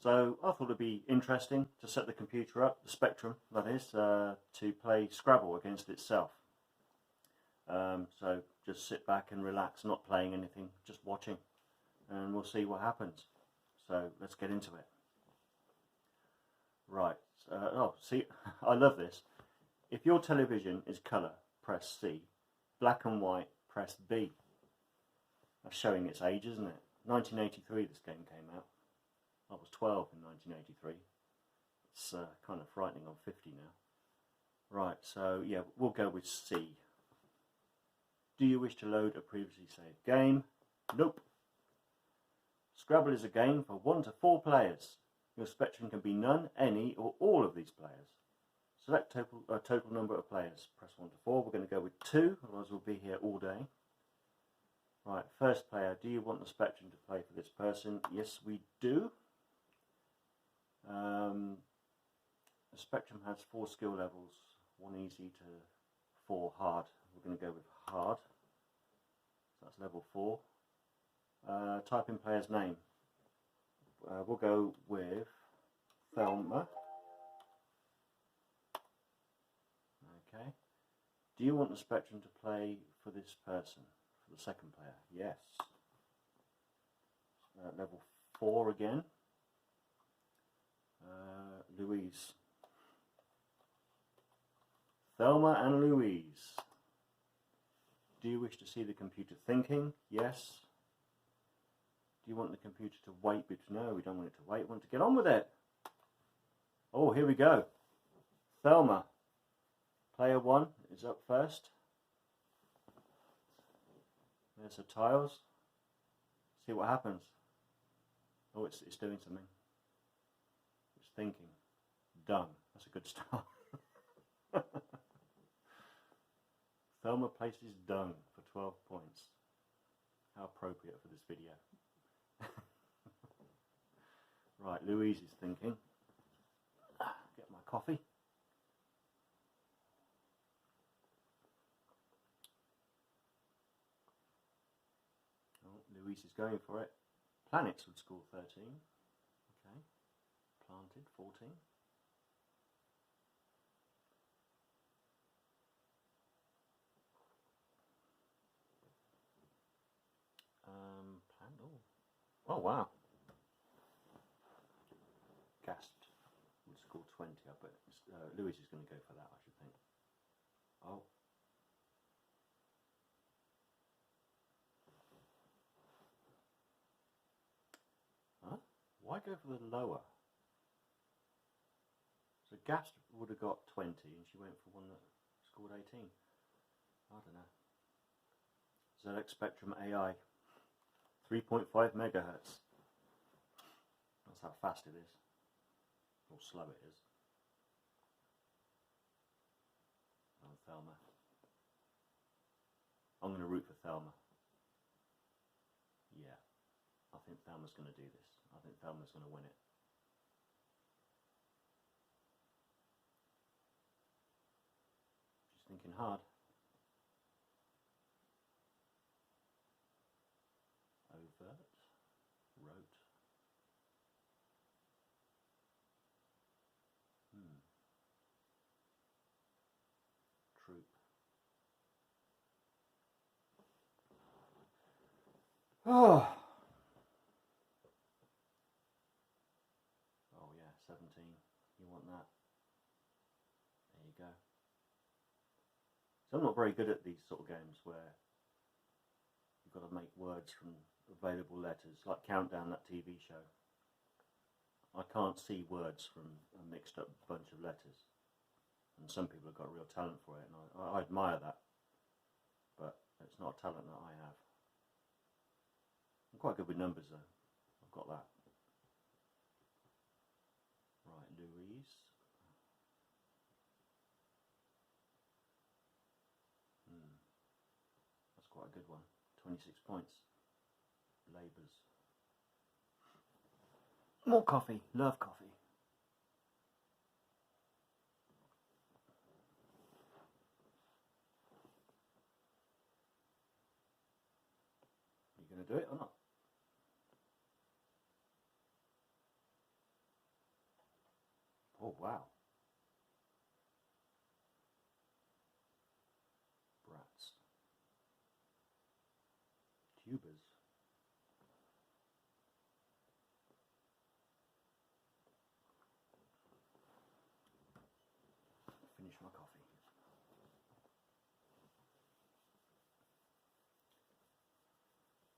So I thought it'd be interesting to set the computer up, the Spectrum that is, to play Scrabble against itself. So just sit back and relax, not playing anything, just watching, and we'll see what happens. So let's get into it. Right, oh see, I love this. If your television is colour, press C. Black and white, press B. That's showing its age, isn't it? 1983 this game came out. I was 12 in 1983. It's kind of frightening, I'm 50 now. Right, so yeah, we'll go with C. Do you wish to load a previously saved game? Nope. Scrabble is a game for 1 to 4 players. Your spectrum can be none, any, or all of these players. Select total number of players. Press 1 to 4. We're going to go with 2, otherwise we'll be here all day. Right, first player. Do you want the spectrum to play for this person? Yes, we do. The spectrum has 4 skill levels, 1 easy to 4 hard. We're going to go with hard. So that's level 4. Type in player's name. We'll go with Thelma. Okay. Do you want the spectrum to play for this person, for the second player? Yes. Level 4 again. Louise. Thelma and Louise. Do you wish to see the computer thinking? Yes. Do you want the computer to wait? No, we don't want it to wait. We want to get on with it. Oh, here we go. Thelma. Player 1 is up first. There's the tiles. See what happens. Oh, it's doing something. It's thinking. Done. That's a good start. Thelma places dung for 12 points. How appropriate for this video. Right, Louise is thinking. Get my coffee. Oh, Louise is going for it. Planets would score 13. Okay. Planted, 14. Oh wow. Gasped would score 20, but Louise is going to go for that, I should think. Oh. Huh? Why go for the lower? So Gasped would have got 20 and she went for one that scored 18. I don't know. ZX Spectrum AI. 3.5 megahertz. That's how fast it is. Or slow it is. Oh, Thelma. I'm going to root for Thelma. Yeah. I think Thelma's going to do this. I think Thelma's going to win it. She's thinking hard. Overt. Wrote. Troop. Oh. Oh yeah, 17. You want that? There you go. So I'm not very good at these sort of games where you've got to make words from available letters, like Countdown, that TV show. I can't see words from a mixed up bunch of letters. And some people have got real talent for it, and I admire that. But it's not a talent that I have. I'm quite good with numbers though. I've got that. Right, Louise. That's quite a good one. 26 points. Labours. More coffee. Love coffee. Are you going to do it or not? Oh, wow. Brats. Tubers. Finish my coffee.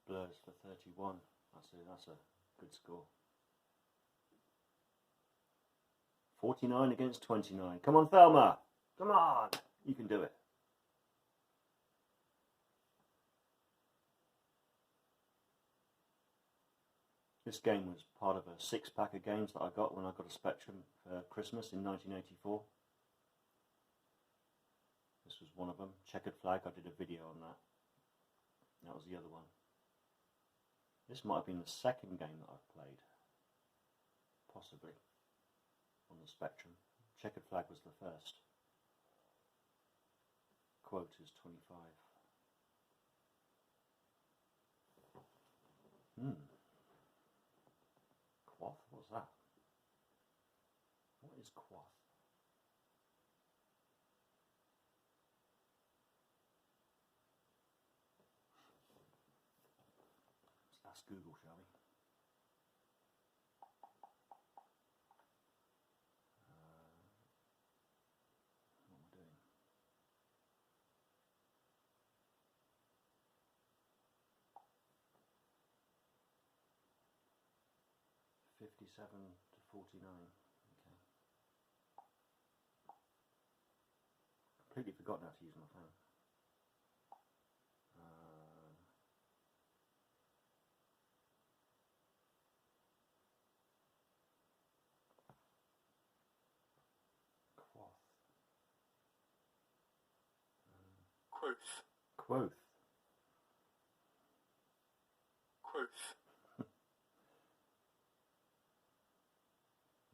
Blurs for 31. That's a good score. 49 against 29. Come on, Thelma. Come on. You can do it. This game was part of a 6-pack of games that I got when I got a Spectrum for Christmas in 1984. This was one of them. Checkered Flag, I did a video on that. That was the other one. This might have been the second game that I've played. Possibly. On the Spectrum. Checkered Flag was the first. Quote is 25. Quoth? What's that? What is quoth? Let's ask Google, shall we? What am I doing? 57 to 49. Okay. Completely forgotten how to use my phone. Quoth. Quoth. Quoth. Quoth.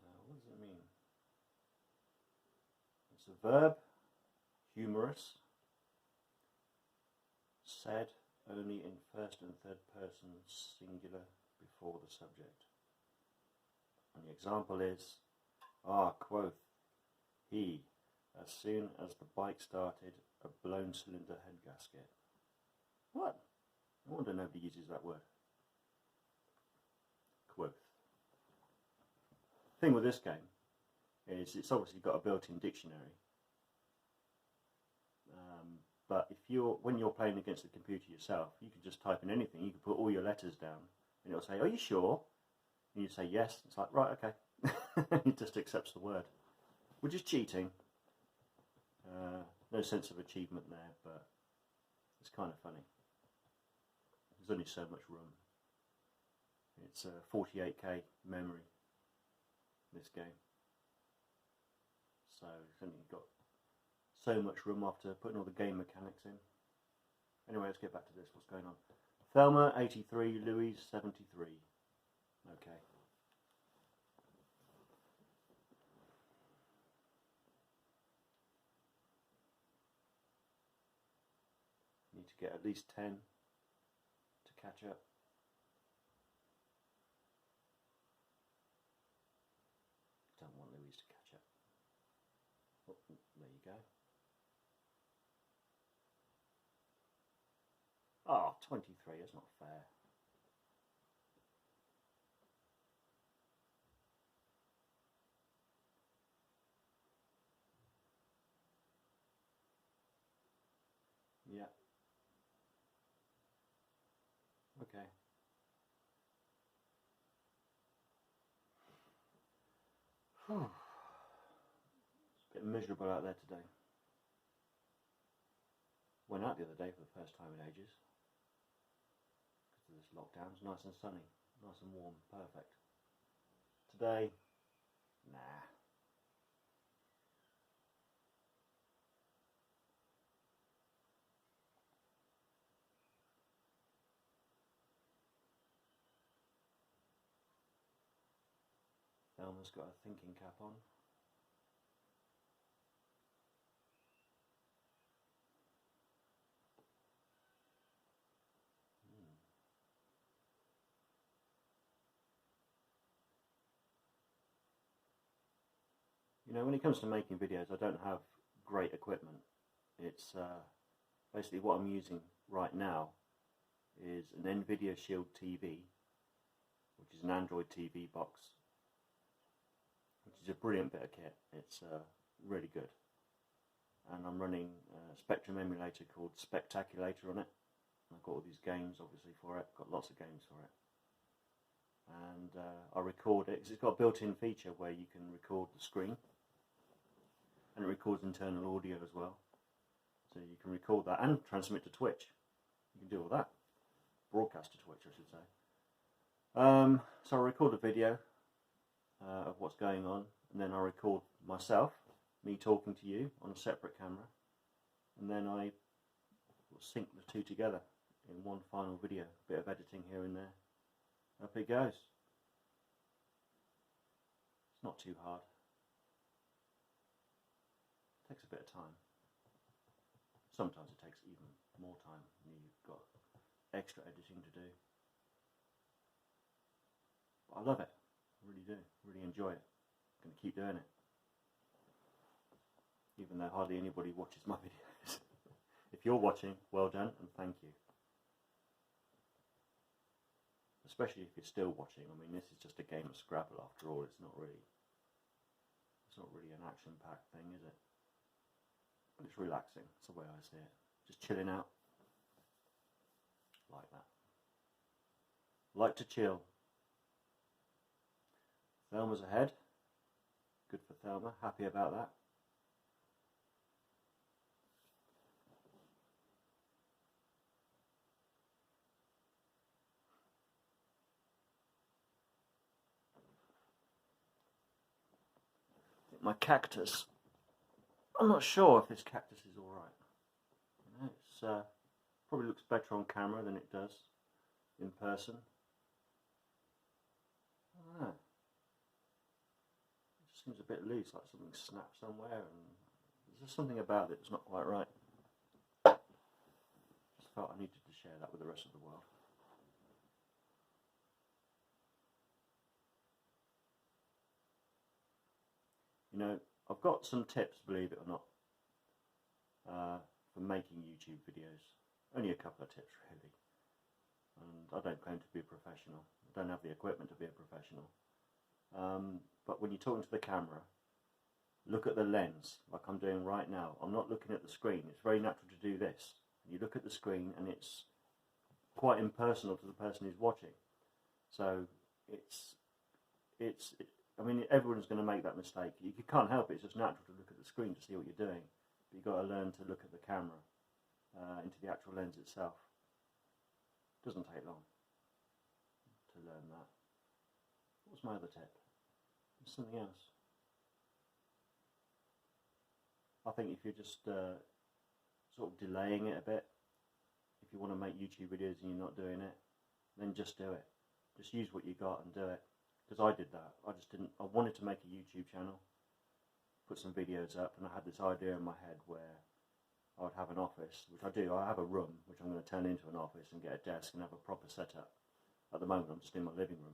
What does it mean? It's a verb, humorous, said only in first and third person singular before the subject. And the example is, quoth he, as soon as the bike started, a blown cylinder head gasket. What? No wonder nobody uses that word. Quoth. The thing with this game is it's obviously got a built-in dictionary. But when you're playing against the computer yourself, you can just type in anything. You can put all your letters down, and it'll say, "Are you sure?" And you say yes. It's like, right, okay. It just accepts the word, which is cheating. No sense of achievement there, but it's kind of funny. There's only so much room. It's a 48K memory, this game. So it's only got so much room after putting all the game mechanics in. Anyway, let's get back to this. What's going on? Thelma, 83. Louise, 73. Okay. Need to get at least 10 to catch up. Don't want Louise to catch up. Oh, there you go. Oh, 23, that's not fair. Yeah. Okay. It's a bit miserable out there today. Went out the other day for the first time in ages. Because of this lockdown. It's nice and sunny. Nice and warm. Perfect. Today, nah. Thelma's got a thinking cap on. know, when it comes to making videos, I don't have great equipment. It's basically what I'm using right now is an NVIDIA Shield TV, which is an Android TV box, which is a brilliant bit of kit. It's really good. And I'm running a Spectrum emulator called Spectaculator on it. I've got all these games obviously for it, got lots of games for it. And I record it, because it's got a built-in feature where you can record the screen, and it records internal audio as well. So you can record that and transmit to Twitch. You can do all that. Broadcast to Twitch, I should say. So I record a video of what's going on, and then I record myself, me talking to you on a separate camera, and then I sync the two together in one final video. Bit of editing here and there. Up it goes. It's not too hard. It takes a bit of time. Sometimes it takes even more time when you've got extra editing to do. But I love it. I really do. Really enjoy it. I'm going to keep doing it. Even though hardly anybody watches my videos. If you're watching, well done and thank you. Especially if you're still watching. I mean, this is just a game of Scrabble after all. It's not really an action-packed thing, is it? But it's relaxing. It's the way I see it. Just chilling out. Like that. Like to chill. Thelma's ahead. Good for Thelma. Happy about that. My cactus. I'm not sure if this cactus is alright. You know, it's probably looks better on camera than it does in person. I don't know. It just seems a bit loose, like something snapped somewhere, and there's just something about it that's not quite right. Just felt I needed to share that with the rest of the world. You know, I've got some tips, believe it or not, for making YouTube videos. Only a couple of tips, really. And I don't claim to be a professional. I don't have the equipment to be a professional. But when you're talking to the camera, look at the lens, like I'm doing right now. I'm not looking at the screen. It's very natural to do this. You look at the screen and it's quite impersonal to the person who's watching. So I mean, everyone's going to make that mistake. You can't help it. It's just natural to look at the screen to see what you're doing. But you've got to learn to look at the camera, into the actual lens itself. It doesn't take long to learn that. What was my other tip? There's something else. I think if you're just sort of delaying it a bit, if you want to make YouTube videos and you're not doing it, then just do it. Just use what you got and do it. Because I did that. I wanted to make a YouTube channel, put some videos up, and I had this idea in my head where I would have an office, which I do. I have a room, which I'm going to turn into an office and get a desk and have a proper setup. At the moment, I'm just in my living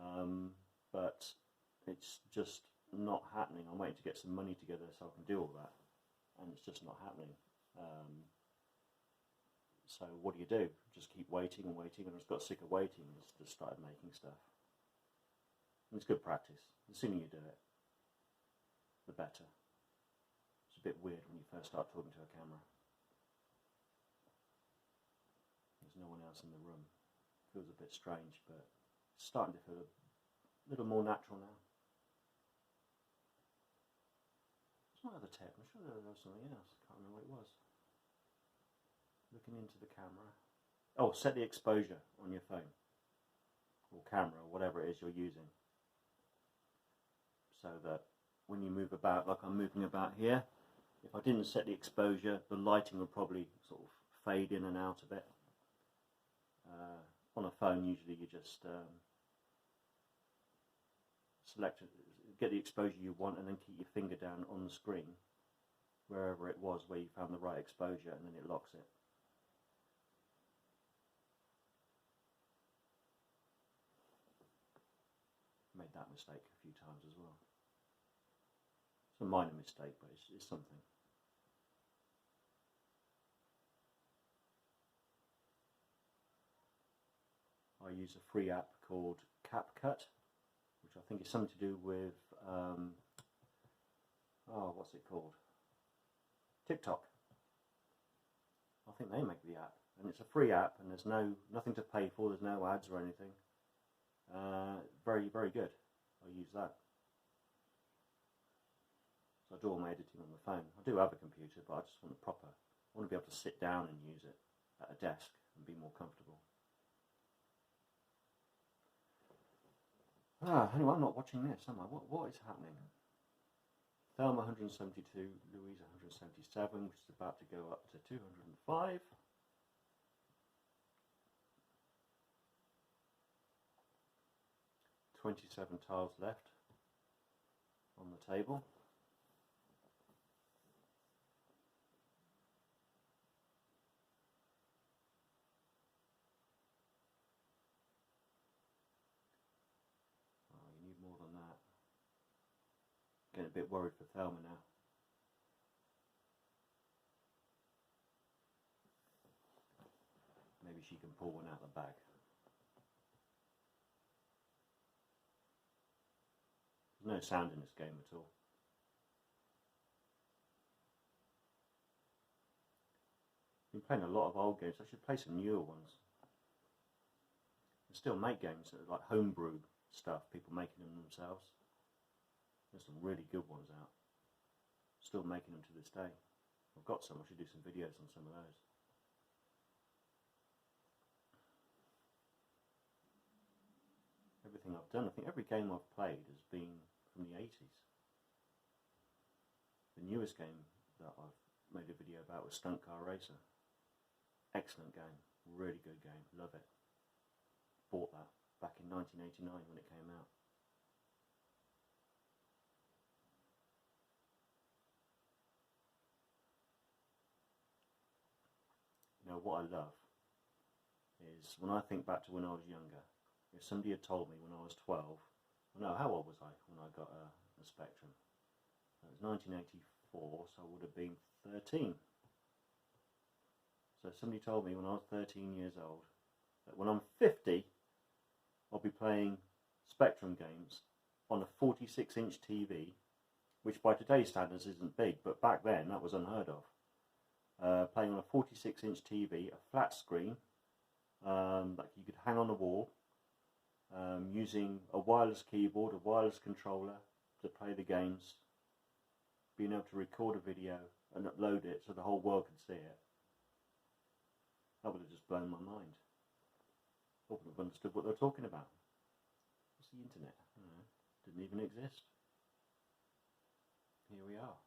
room. But it's just not happening. I'm waiting to get some money together so I can do all that. And it's just not happening. So what do? Just keep waiting and waiting, and I just got sick of waiting and just started making stuff. And it's good practice. The sooner you do it, the better. It's a bit weird when you first start talking to a camera. There's no one else in the room. It feels a bit strange, but it's starting to feel a little more natural now. What's my other tip? I'm sure there was something else. I can't remember what it was. Looking into the camera. Oh, set the exposure on your phone or camera or whatever it is you're using, so that when you move about, like I'm moving about here, if I didn't set the exposure, the lighting would probably sort of fade in and out a bit. On a phone, usually you just select it, get the exposure you want, and then keep your finger down on the screen wherever it was where you found the right exposure, and then it locks it. Made that mistake a few times as well. It's a minor mistake, but it's something. I use a free app called CapCut, which I think is something to do with, what's it called? TikTok. I think they make the app, and it's a free app, and there's nothing to pay for. There's no ads or anything. Very, very good. I use that. So I do all my editing on the phone. I do have a computer, but I just want I want to be able to sit down and use it at a desk and be more comfortable. Anyway, I'm not watching this, am I? What is happening? Thelma 172, Louise 177, which is about to go up to 205. $27 tiles left on the table. Oh, you need more than that. Getting a bit worried for Thelma now. Maybe she can pull one out of the bag. There's no sound in this game at all. I've been playing a lot of old games. I should play some newer ones. I still make games that are like homebrew stuff, people making them themselves. There's some really good ones out. Still making them to this day. I've got some. I should do some videos on some of those. Everything I've done, I think every game I've played has been from the 80s. The newest game that I've made a video about was Stunt Car Racer. Excellent game. Really good game. Love it. Bought that back in 1989 when it came out. You know, what I love is when I think back to when I was younger, if somebody had told me when I was 12, no, how old was I when I got a Spectrum? It was 1984, so I would have been 13. So somebody told me when I was 13 years old that when I'm 50, I'll be playing Spectrum games on a 46-inch TV, which by today's standards isn't big, but back then that was unheard of. Playing on a 46-inch TV, a flat screen that you could hang on the wall, using a wireless keyboard, a wireless controller to play the games, being able to record a video and upload it so the whole world could see it. That would have just blown my mind. I wouldn't have understood what they were talking about. What's the internet? I don't know. Didn't even exist. Here we are.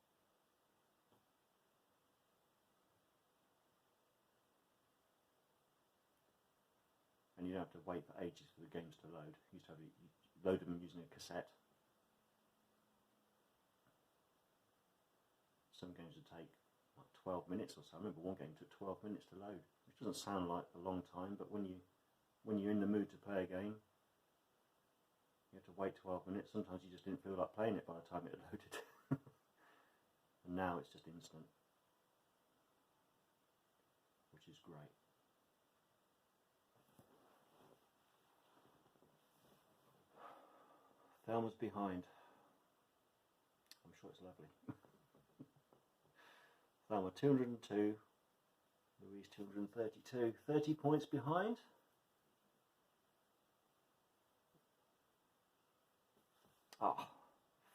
And you don't have to wait for ages for the games to load. You used to load them using a cassette. Some games would take like 12 minutes or so. I remember one game took 12 minutes to load, which doesn't sound like a long time, but when you're in the mood to play a game, you have to wait 12 minutes. Sometimes you just didn't feel like playing it by the time it loaded. And now it's just instant, which is great. Thelma's behind. I'm sure it's lovely. Thelma 202, Louise 232, 30 points behind. Ah,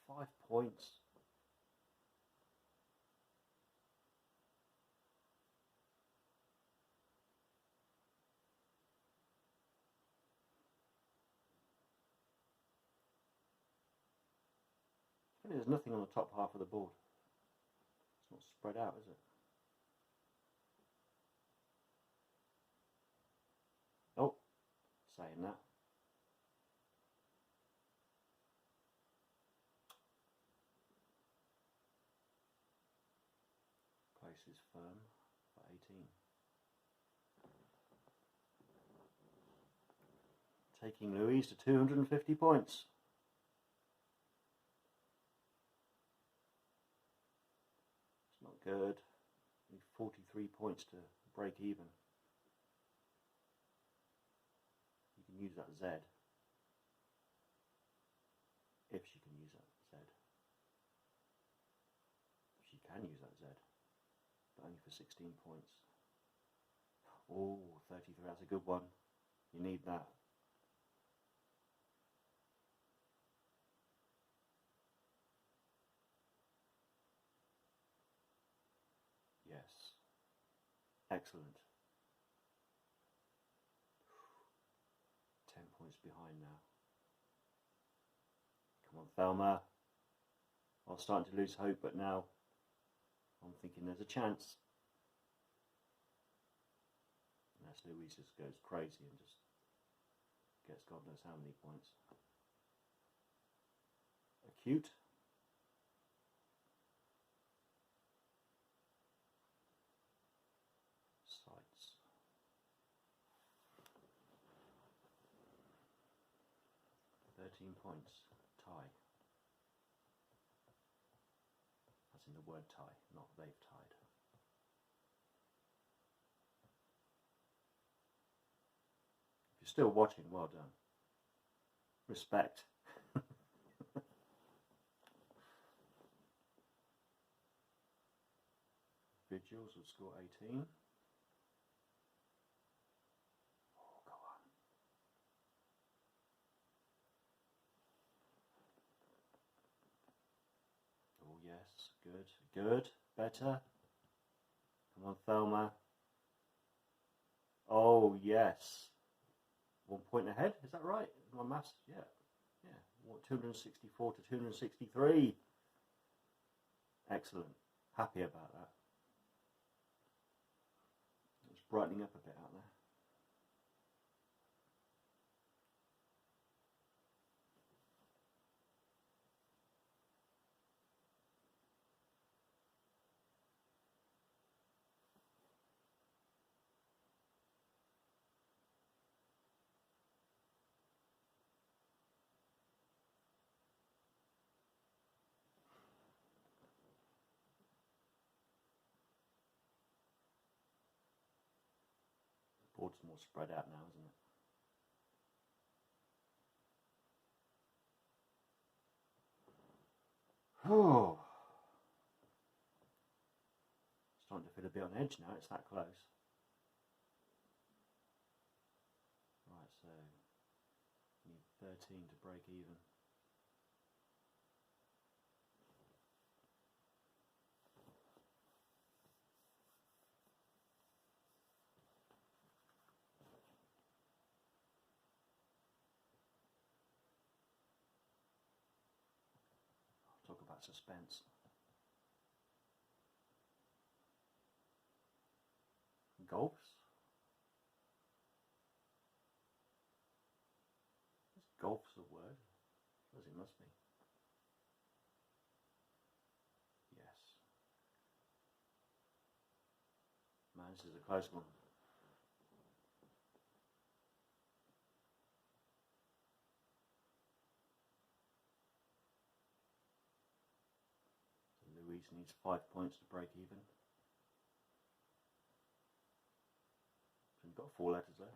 5 points. There's nothing on the top half of the board. It's not spread out, is it? Oh, saying that. Place is firm for 18. Taking Louise to 250 points. Good. Need 43 points to break even. You can use that Z. If she can use that Z. She can use that Z. But only for 16 points. Oh, 33, that's a good one. You need that. Yes. Excellent. 10 points behind now. Come on, Thelma. I was starting to lose hope, but now I'm thinking there's a chance. Unless Louise just goes crazy and just gets God knows how many points. Acute. Sights. £13. Tie. That's in the word tie, not they've tied. If you're still watching, well done. Respect. Vigils will score 18. Oh, go on. Oh, yes. Good. Good. Better. Come on, Thelma. Oh, yes. 1 point ahead. Is that right? My maths? Yeah. Yeah. 264 to 263. Excellent. Happy about that. It's brightening up a bit out there. The board's more spread out now, isn't it? Oh, starting to feel a bit on edge now, it's that close. Right, so need 13 to break even. Talk about suspense. Golfs? Is golf's a word? I suppose it must be. Yes. Man, this is a close one. So Louise needs 5 points to break even. So we've got 4 letters left.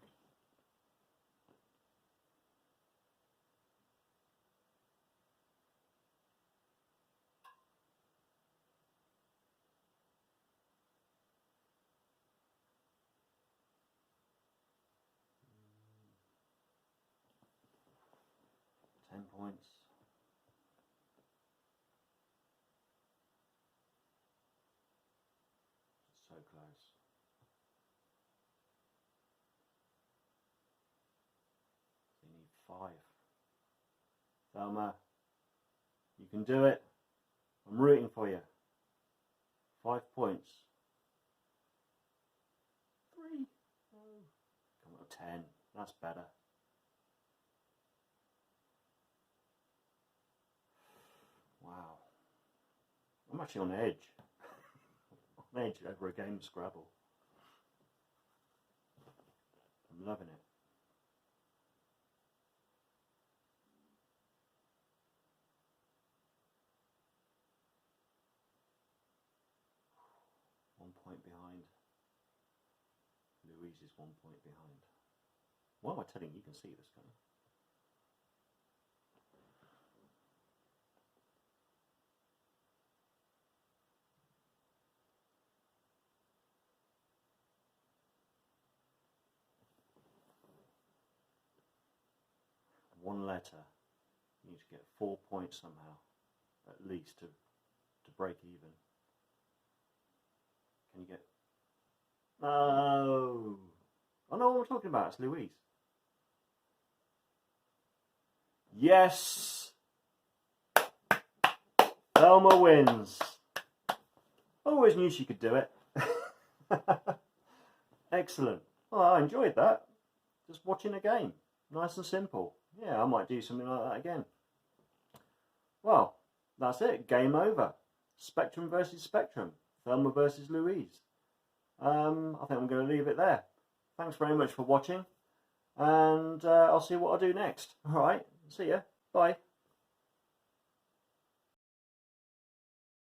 £10. So close. So you need 5. Thelma, you can do it. I'm rooting for you. 5 points. 3. Oh. Come on, 10. That's better. Wow. I'm actually on edge. On edge over a game of Scrabble. I'm loving it. Louise is 1 point behind. Why am I telling you? You can see this, can't you? One letter. You need to get 4 points somehow, at least, to break even. Can you get... No! I know what we're talking about. It's Louise. Yes! Thelma wins. I always knew she could do it. Excellent. Well, I enjoyed that. Just watching a game. Nice and simple. Yeah, I might do something like that again. Well, that's it. Game over. Spectrum versus Spectrum. Thelma versus Louise. I think I'm going to leave it there. Thanks very much for watching. And I'll see what I do next. Alright, see ya. Bye.